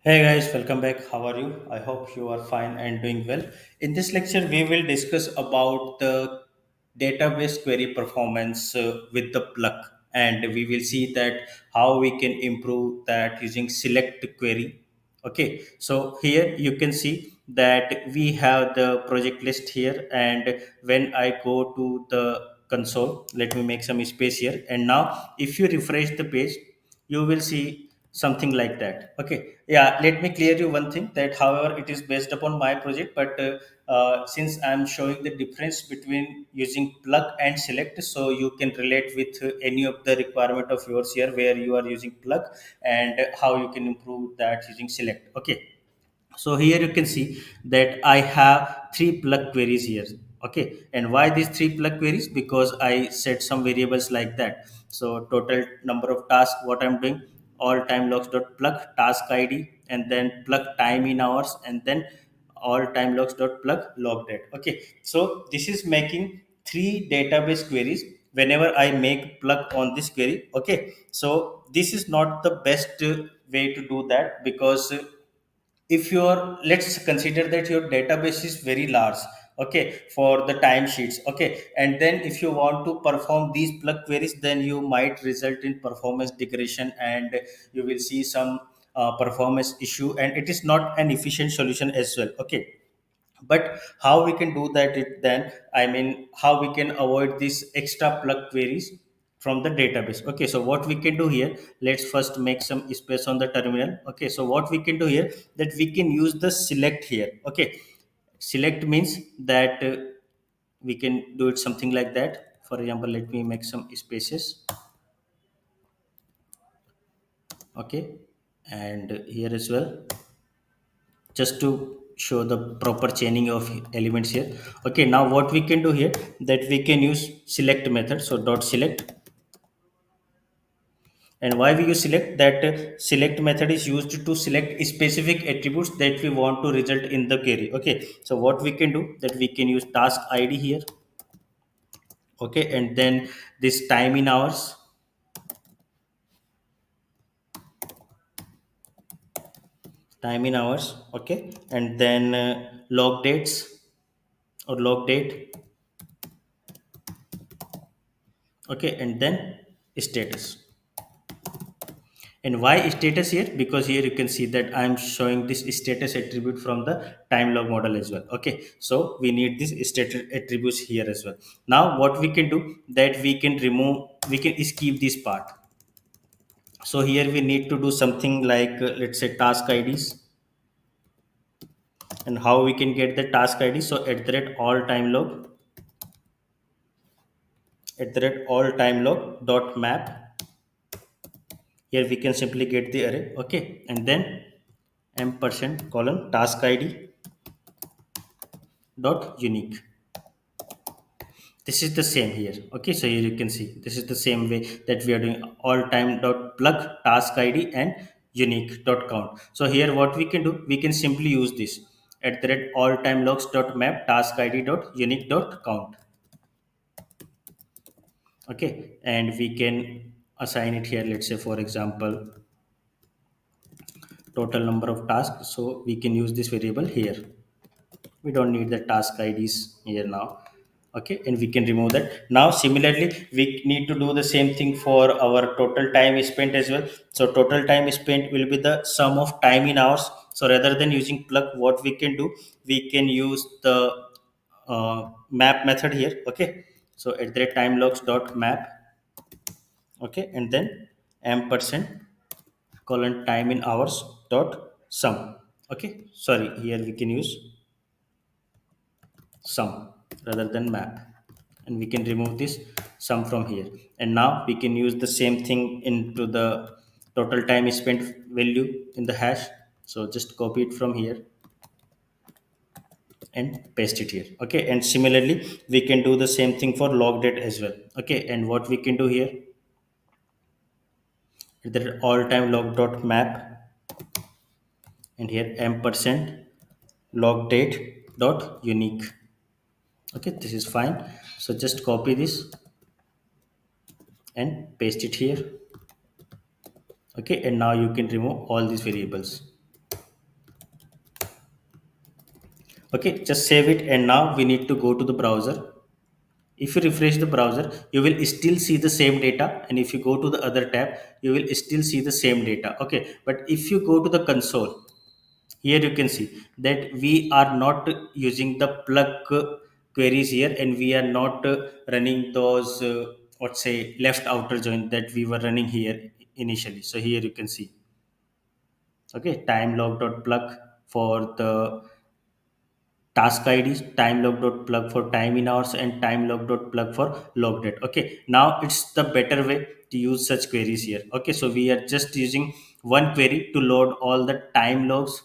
Hey guys, welcome back. How are you? I hope you are fine and doing well. In this lecture, we will discuss about the database query performance with the Pluck, and we will see that how we can improve that using select query. Okay, so here you can see that we have the project list here, and when I go to the console, let me make some space here, and now if you refresh the page, you will see something like that. Okay, yeah, let me clear you one thing that however it is based upon my project, but since I'm showing the difference between using plug and select, so you can relate with any of the requirement of yours here where you are using plug, and how you can improve that using select. Okay, so here you can see that I have three plug queries here. Okay, and why these three plug queries? Because I set some variables like that. So total number of tasks what I'm doing, all time logs dot plug task id, and then plug time in hours, and then all time logs dot plug log date. Okay, so this is making three database queries whenever I make plug on this query. Okay, so this is not the best way to do that, because if your, let's consider that your database is very large, okay, for the timesheets. Okay, and then if you want to perform these plug queries, then you might result in performance degradation, and you will see some performance issue, and it is not an efficient solution as well. Okay, but how we can do that it then, I mean, how we can avoid these extra plug queries from the database. Okay, so what we can do here, let's first make some space on the terminal. Okay, so what we can do here, that we can use the select here. Okay, select means that we can do it something like that. For example, let me make some spaces. Okay, and here as well, just to show the proper chaining of elements here. Okay, now what we can do here, that we can use select method. So dot select, and why we use select, that select method is used to select specific attributes that we want to result in the query. Okay, so what we can do, that we can use task id here. Okay, and then this time in hours, time in hours. Okay, and then log dates or log date. Okay, and then status. And why status here? Because here you can see that I'm showing this status attribute from the time log model as well. Okay, so we need this status attributes here as well. Now what we can do, that we can remove, we can skip this part. So here we need to do something like let's say task IDs, and how we can get the task ID. So at the rate all time log, at the rate all time log dot map. Here we can simply get the array. Okay, and then ampersand colon task ID dot unique. This is the same here. Okay, so here you can see this is the same way that we are doing all time dot plug task id and unique dot count. So here what we can do, we can simply use this at the rate all time logs dot map task id dot unique dot count. Okay, and we can assign it here, let's say for example total number of tasks. So we can use this variable here. We don't need the task IDs here now. Okay, and we can remove that. Now similarly we need to do the same thing for our total time spent as well. So total time spent will be the sum of time in hours. So rather than using plug, what we can do, we can use the map method here. Okay, so at the time logs dot map. Okay, and then ampersand colon time in hours dot sum. Okay, sorry, here we can use sum rather than map, and we can remove this sum from here. And now we can use the same thing into the total time spent value in the hash. So just copy it from here and paste it here. Okay, and similarly we can do the same thing for log date as well. Okay, and what we can do here, the all time log dot map, and here ampersand log date dot unique. Okay, this is fine. So just copy this and paste it here. Okay, and now you can remove all these variables. Okay, just save it, and now we need to go to the browser. If you refresh the browser, you will still see the same data, and if you go to the other tab, you will still see the same data. Okay, but if you go to the console, here you can see that we are not using the plug queries here, and we are not running those what say left outer join that we were running here initially. So here you can see, okay, time log.plug for the task id, time log.plug for time in hours, and time log.plug for log date. Okay, now it's the better way to use such queries here. Okay, so we are just using one query to load all the time logs,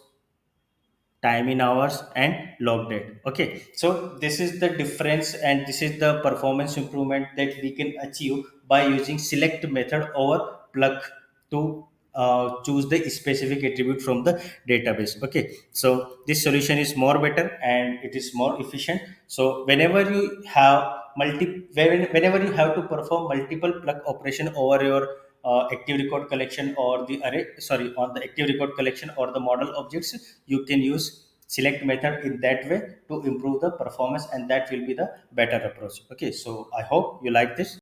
time in hours, and log date. Okay, so this is the difference, and this is the performance improvement that we can achieve by using select method over plug to choose the specific attribute from the database. Okay, so this solution is more better and it is more efficient. So whenever you have whenever you have to perform multiple plug operation over your active record collection or the array, sorry, on the active record collection or the model objects, you can use select method in that way to improve the performance, and that will be the better approach. Okay, so I hope you like this.